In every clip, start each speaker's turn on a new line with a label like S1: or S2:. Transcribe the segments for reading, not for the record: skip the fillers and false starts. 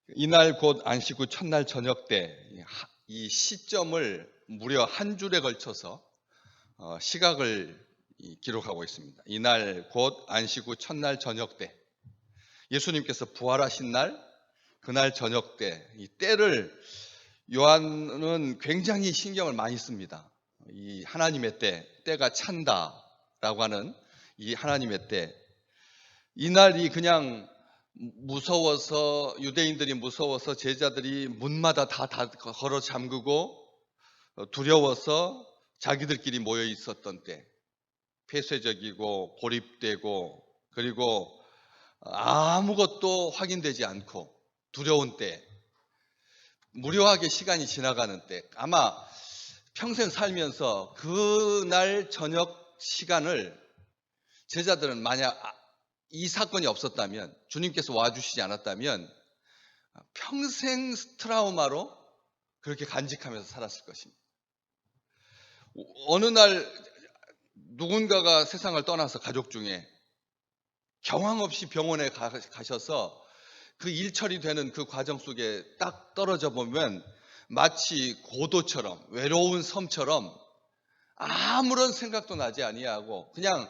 S1: 이날 곧 안식 후 첫날 저녁 때 이 시점을 무려 한 줄에 걸쳐서 시각을 기록하고 있습니다. 이날 곧 안식 후 첫날 저녁 때, 예수님께서 부활하신 날, 그날 저녁 때, 이 때를 요한은 굉장히 신경을 많이 씁니다. 이 하나님의 때가 찬다라고 하는 이 하나님의 때, 이날이 그냥 무서워서, 유대인들이 무서워서 제자들이 문마다 다 걸어 잠그고 두려워서 자기들끼리 모여 있었던 때, 폐쇄적이고 고립되고 그리고 아무것도 확인되지 않고 두려운 때, 무료하게 시간이 지나가는 때, 아마 평생 살면서 그날 저녁 시간을 제자들은 만약 이 사건이 없었다면, 주님께서 와주시지 않았다면 평생 트라우마로 그렇게 간직하면서 살았을 것입니다. 어느 날 누군가가 세상을 떠나서 가족 중에 경황 없이 병원에 가셔서 그 일 처리되는 그 과정 속에 딱 떨어져 보면 마치 고도처럼, 외로운 섬처럼 아무런 생각도 나지 아니하고 그냥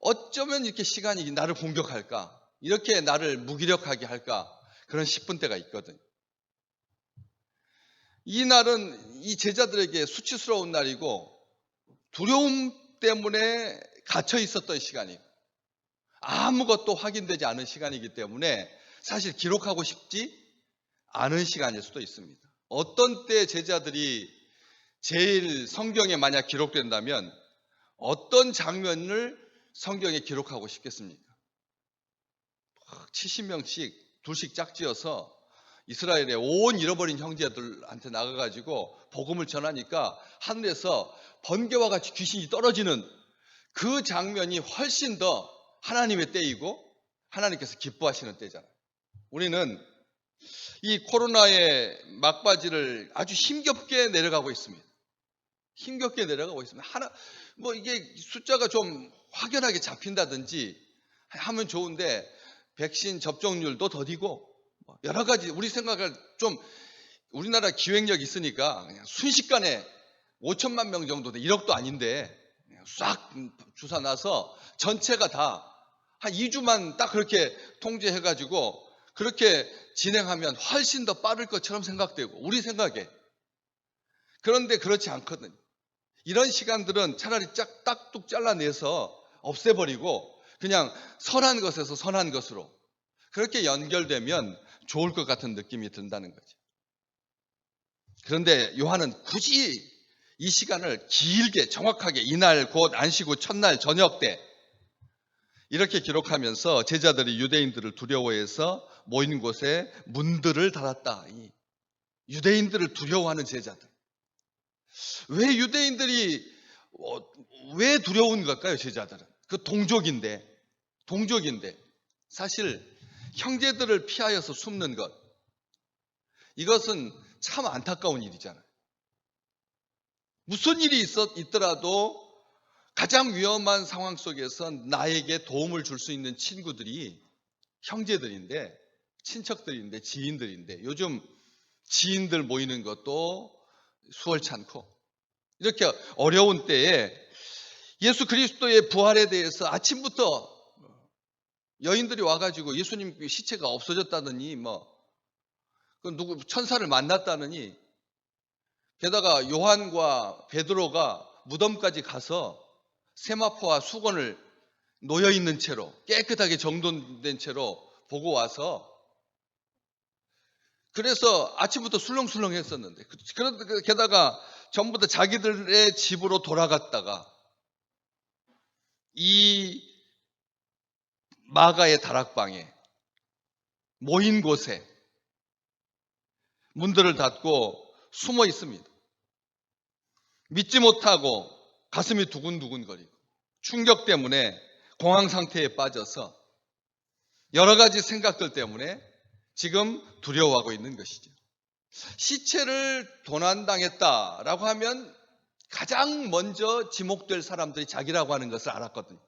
S1: 어쩌면 이렇게 시간이 나를 공격할까, 이렇게 나를 무기력하게 할까, 그런 싶은 때가 있거든요. 이 날은 이 제자들에게 수치스러운 날이고 두려움 때문에 갇혀 있었던 시간이고 아무것도 확인되지 않은 시간이기 때문에 사실 기록하고 싶지 않은 시간일 수도 있습니다. 어떤 때 제자들이 제일 성경에 만약 기록된다면 어떤 장면을 성경에 기록하고 싶겠습니까? 70명씩 둘씩 짝지어서 이스라엘의 온 잃어버린 형제들한테 나가가지고 복음을 전하니까 하늘에서 번개와 같이 귀신이 떨어지는 그 장면이 훨씬 더 하나님의 때이고 하나님께서 기뻐하시는 때잖아요. 우리는 이 코로나의 막바지를 아주 힘겹게 내려가고 있습니다. 힘겹게 내려가고 있습니다. 이게 숫자가 좀 확연하게 잡힌다든지 하면 좋은데, 백신 접종률도 더디고 여러 가지 우리 생각을 좀, 우리나라 기획력 있으니까 그냥 순식간에 5천만 명 정도 돼, 1억도 아닌데 그냥 싹 주사 놔서 전체가 다 한 2주만 딱 그렇게 통제해가지고 그렇게 진행하면 훨씬 더 빠를 것처럼 생각되고 우리 생각에. 그런데 그렇지 않거든요. 이런 시간들은 차라리 딱뚝 잘라내서 없애버리고 그냥 선한 것에서 선한 것으로 그렇게 연결되면 좋을 것 같은 느낌이 든다는 거죠. 그런데 요한은 굳이 이 시간을 길게 정확하게 이날 곧 안식 후 첫날 저녁 때 이렇게 기록하면서 제자들이 유대인들을 두려워해서 모인 곳에 문들을 닫았다. 유대인들을 두려워하는 제자들. 왜 유대인들이 왜 두려운 걸까요? 제자들은 그 동족인데 사실 형제들을 피하여서 숨는 것, 이것은 참 안타까운 일이잖아요. 무슨 일이 있더라도 가장 위험한 상황 속에서 나에게 도움을 줄 수 있는 친구들이 형제들인데, 친척들인데, 지인들인데, 요즘 지인들 모이는 것도 수월찮고 이렇게 어려운 때에 예수 그리스도의 부활에 대해서 아침부터 여인들이 와가지고 예수님 시체가 없어졌다더니 누구 천사를 만났다느니, 게다가 요한과 베드로가 무덤까지 가서 세마포와 수건을 놓여 있는 채로 깨끗하게 정돈된 채로 보고 와서, 그래서 아침부터 술렁술렁 했었는데, 게다가 전부 다 자기들의 집으로 돌아갔다가 이 마가의 다락방에 모인 곳에 문들을 닫고 숨어 있습니다. 믿지 못하고 가슴이 두근두근거리고 충격 때문에 공황 상태에 빠져서 여러 가지 생각들 때문에 지금 두려워하고 있는 것이죠. 시체를 도난당했다라고 하면 가장 먼저 지목될 사람들이 자기라고 하는 것을 알았거든요.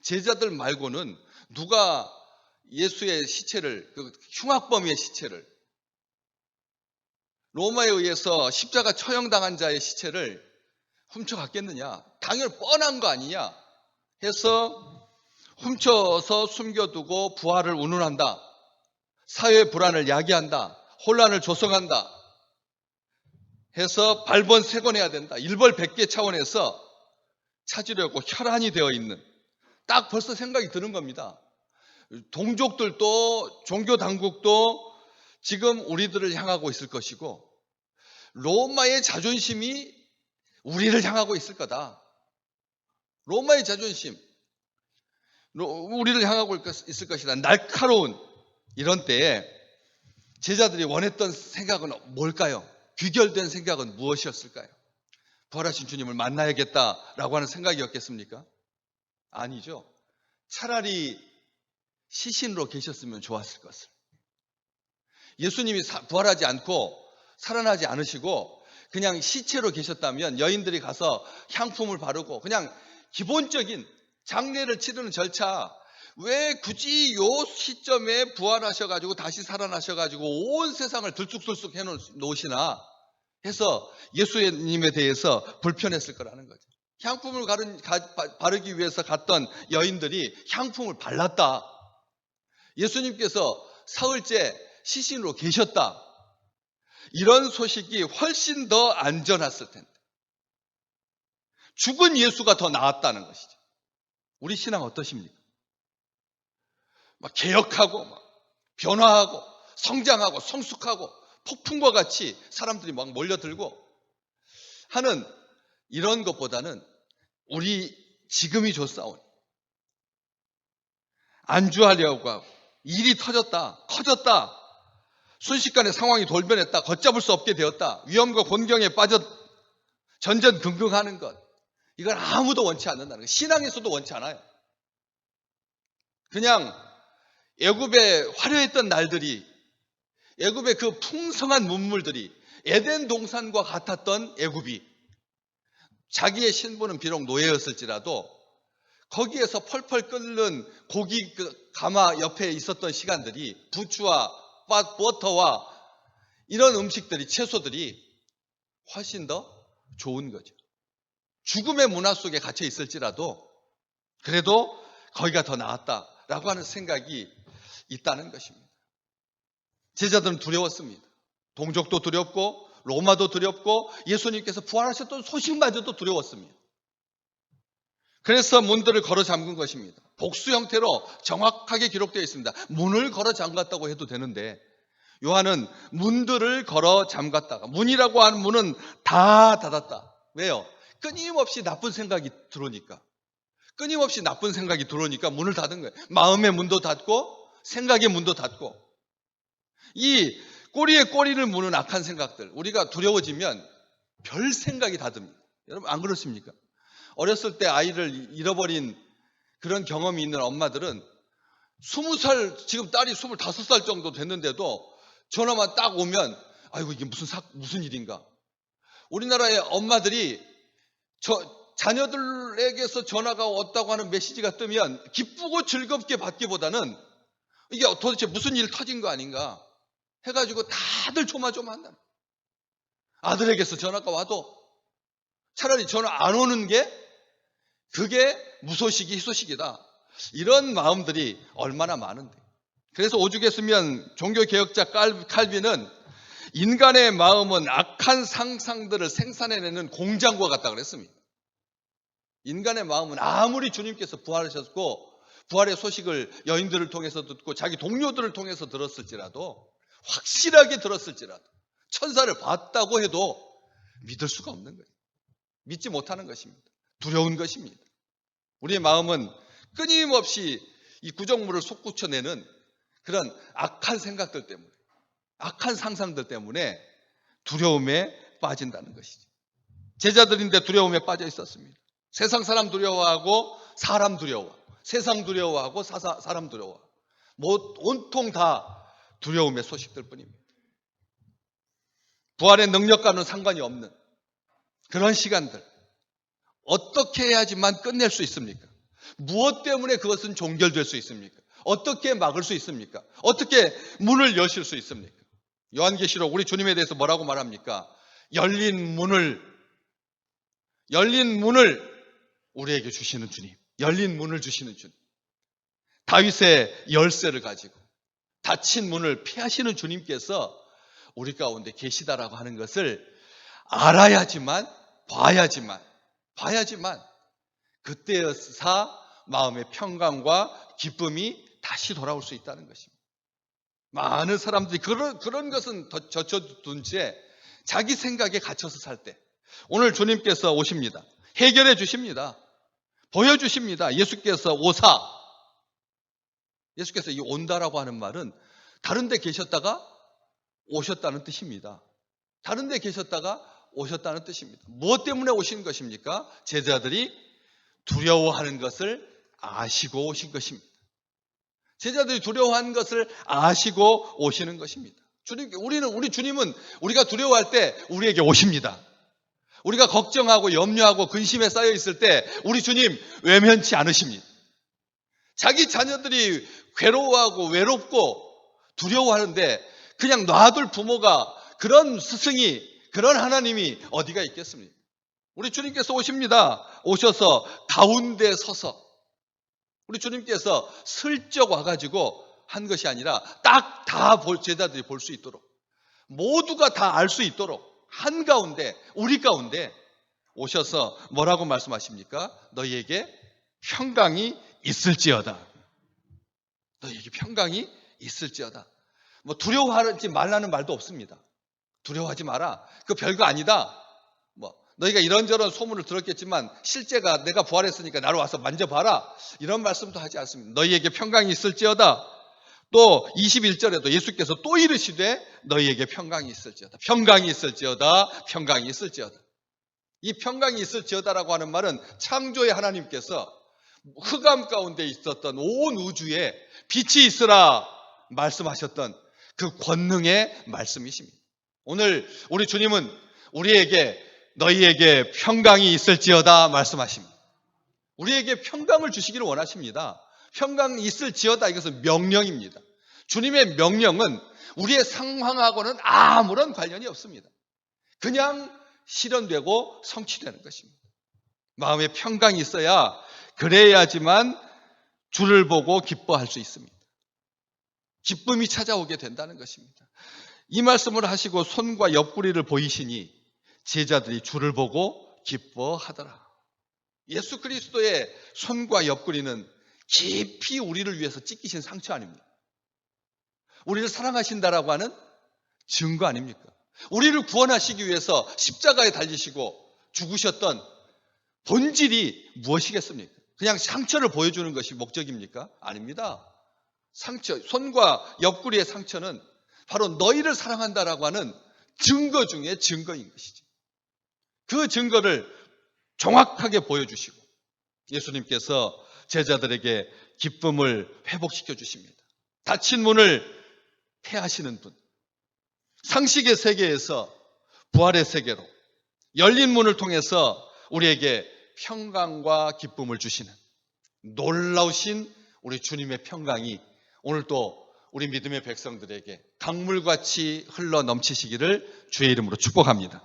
S1: 제자들 말고는 누가 예수의 시체를, 그 흉악범의 시체를 로마에 의해서 십자가 처형당한 자의 시체를 훔쳐갔겠느냐? 당연히 뻔한 거 아니냐? 해서 훔쳐서 숨겨두고 부활을 운운한다. 사회 불안을 야기한다. 혼란을 조성한다. 해서 발본색원해야 된다. 일벌백계 차원에서 찾으려고 혈안이 되어 있는, 딱 벌써 생각이 드는 겁니다. 동족들도 종교 당국도 지금 우리들을 향하고 있을 것이고 로마의 자존심이 우리를 향하고 있을 거다. 로마의 자존심 우리를 향하고 있을 것이다. 날카로운 이런 때에 제자들이 원했던 생각은 뭘까요? 귀결된 생각은 무엇이었을까요? 부활하신 주님을 만나야겠다라고 하는 생각이었겠습니까? 아니죠. 차라리 시신으로 계셨으면 좋았을 것을. 예수님이 부활하지 않고 살아나지 않으시고 그냥 시체로 계셨다면 여인들이 가서 향품을 바르고 그냥 기본적인 장례를 치르는 절차, 왜 굳이 요 시점에 부활하셔가지고 다시 살아나셔가지고 온 세상을 들쑥들쑥 해놓으시나 해서 예수님에 대해서 불편했을 거라는 거죠. 향품을 바르기 위해서 갔던 여인들이 향품을 발랐다. 예수님께서 사흘째 시신으로 계셨다. 이런 소식이 훨씬 더 안전했을 텐데. 죽은 예수가 더 나았다는 것이죠. 우리 신앙 어떠십니까? 막 개혁하고 막 변화하고 성장하고 성숙하고 폭풍과 같이 사람들이 막 몰려들고 하는 이런 것보다는 우리 지금이 좋사오니 안주하려고 하고 일이 터졌다, 커졌다, 순식간에 상황이 돌변했다, 걷잡을 수 없게 되었다, 위험과 곤경에 빠져 전전긍긍하는 것, 이건 아무도 원치 않는다는 것. 신앙에서도 원치 않아요. 그냥 애굽의 화려했던 날들이, 애굽의 그 풍성한 문물들이 에덴 동산과 같았던 애굽이, 자기의 신분은 비록 노예였을지라도 거기에서 펄펄 끓는 고기 가마 옆에 있었던 시간들이, 부추와 버터와 이런 음식들이, 채소들이 훨씬 더 좋은 거죠. 죽음의 문화 속에 갇혀 있을지라도 그래도 거기가 더 나았다라고 하는 생각이 있다는 것입니다. 제자들은 두려웠습니다. 동족도 두렵고 로마도 두렵고 예수님께서 부활하셨던 소식마저도 두려웠습니다. 그래서 문들을 걸어 잠근 것입니다. 복수 형태로 정확하게 기록되어 있습니다. 문을 걸어 잠갔다고 해도 되는데 요한은 문들을 걸어 잠갔다가, 문이라고 하는 문은 다 닫았다. 왜요? 끊임없이 나쁜 생각이 들어오니까. 끊임없이 나쁜 생각이 들어오니까 문을 닫은 거예요. 마음의 문도 닫고 생각의 문도 닫고. 이 꼬리에 꼬리를 무는 악한 생각들, 우리가 두려워지면 별 생각이 다 듭니다. 여러분 안 그렇습니까? 어렸을 때 아이를 잃어버린 그런 경험이 있는 엄마들은 20살, 지금 딸이 25살 정도 됐는데도 전화만 딱 오면 아이고 이게 무슨 일인가. 우리나라의 엄마들이 자녀들에게서 전화가 왔다고 하는 메시지가 뜨면 기쁘고 즐겁게 받기보다는 이게 도대체 무슨 일 터진 거 아닌가 해가지고 다들 조마조마한다. 아들에게서 전화가 와도 차라리 전화 안 오는 게 그게 무소식이 희소식이다. 이런 마음들이 얼마나 많은데. 그래서 오죽 했으면 종교개혁자 칼빈은 인간의 마음은 악한 상상들을 생산해내는 공장과 같다 그랬습니다. 인간의 마음은 아무리 주님께서 부활하셨고 부활의 소식을 여인들을 통해서 듣고 자기 동료들을 통해서 들었을지라도, 확실하게 들었을지라도, 천사를 봤다고 해도 믿을 수가 없는 거예요. 믿지 못하는 것입니다. 두려운 것입니다. 우리의 마음은 끊임없이 이 구정물을 솟구쳐내는 그런 악한 생각들 때문에, 악한 상상들 때문에 두려움에 빠진다는 것이죠. 제자들인데 두려움에 빠져 있었습니다. 세상 사람 두려워하고 사람 두려워, 세상 두려워하고 사람 두려워, 온통 다 두려움의 소식들 뿐입니다. 부활의 능력과는 상관이 없는 그런 시간들, 어떻게 해야지만 끝낼 수 있습니까? 무엇 때문에 그것은 종결될 수 있습니까? 어떻게 막을 수 있습니까? 어떻게 문을 여실 수 있습니까? 요한계시록 우리 주님에 대해서 뭐라고 말합니까? 열린 문을 우리에게 주시는 주님, 열린 문을 주시는 주님, 다윗의 열쇠를 가지고 닫힌 문을 폐하시는 주님께서 우리 가운데 계시다라고 하는 것을 알아야지만, 봐야지만 그때여서 마음의 평강과 기쁨이 다시 돌아올 수 있다는 것입니다. 많은 사람들이 그런 것은 젖혀둔 채 자기 생각에 갇혀서 살 때 오늘 주님께서 오십니다. 해결해 주십니다. 보여주십니다. 예수께서 오사. 예수께서 이 온다라고 하는 말은 다른 데 계셨다가 오셨다는 뜻입니다. 다른 데 계셨다가 오셨다는 뜻입니다. 무엇 때문에 오신 것입니까? 제자들이 두려워하는 것을 아시고 오신 것입니다. 제자들이 두려워하는 것을 아시고 오시는 것입니다. 우리 주님은 우리가 두려워할 때 우리에게 오십니다. 우리가 걱정하고 염려하고 근심에 쌓여 있을 때 우리 주님 외면치 않으십니다. 자기 자녀들이 괴로워하고 외롭고 두려워하는데 그냥 놔둘 부모가, 그런 스승이, 그런 하나님이 어디가 있겠습니까? 우리 주님께서 오십니다. 오셔서 가운데 서서 우리 주님께서 슬쩍 와가지고 한 것이 아니라 딱 다 제자들이 볼 수 있도록, 모두가 다 알 수 있도록 한가운데, 우리 가운데 오셔서 뭐라고 말씀하십니까? 너희에게 평강이 있을지어다. 너희에게 평강이 있을지어다. 뭐 두려워하지 말라는 말도 없습니다. 두려워하지 마라. 그거 별거 아니다. 뭐 너희가 이런저런 소문을 들었겠지만 실제가 내가 부활했으니까 나를 와서 만져봐라. 이런 말씀도 하지 않습니다. 너희에게 평강이 있을지어다. 또 21절에도 예수께서 또 이르시되 너희에게 평강이 있을지어다. 평강이 있을지어다. 평강이 있을지어다. 이 평강이 있을지어다라고 하는 말은 창조의 하나님께서 흑암 가운데 있었던 온 우주에 빛이 있으라 말씀하셨던 그 권능의 말씀이십니다. 오늘 우리 주님은 우리에게 너희에게 평강이 있을지어다 말씀하십니다. 우리에게 평강을 주시기를 원하십니다. 평강이 있을지어다, 이것은 명령입니다. 주님의 명령은 우리의 상황하고는 아무런 관련이 없습니다. 그냥 실현되고 성취되는 것입니다. 마음에 평강이 있어야, 그래야지만 주를 보고 기뻐할 수 있습니다. 기쁨이 찾아오게 된다는 것입니다. 이 말씀을 하시고 손과 옆구리를 보이시니 제자들이 주를 보고 기뻐하더라. 예수 그리스도의 손과 옆구리는 깊이 우리를 위해서 찢기신 상처 아닙니까? 우리를 사랑하신다라고 하는 증거 아닙니까? 우리를 구원하시기 위해서 십자가에 달리시고 죽으셨던 본질이 무엇이겠습니까? 그냥 상처를 보여주는 것이 목적입니까? 아닙니다. 상처, 손과 옆구리의 상처는 바로 너희를 사랑한다라고 하는 증거 중에 증거인 것이죠. 그 증거를 정확하게 보여주시고 예수님께서 제자들에게 기쁨을 회복시켜 주십니다. 닫힌 문을 폐하시는 분, 상식의 세계에서 부활의 세계로 열린 문을 통해서 우리에게 평강과 기쁨을 주시는 놀라우신 우리 주님의 평강이 오늘도 우리 믿음의 백성들에게 강물같이 흘러 넘치시기를 주의 이름으로 축복합니다.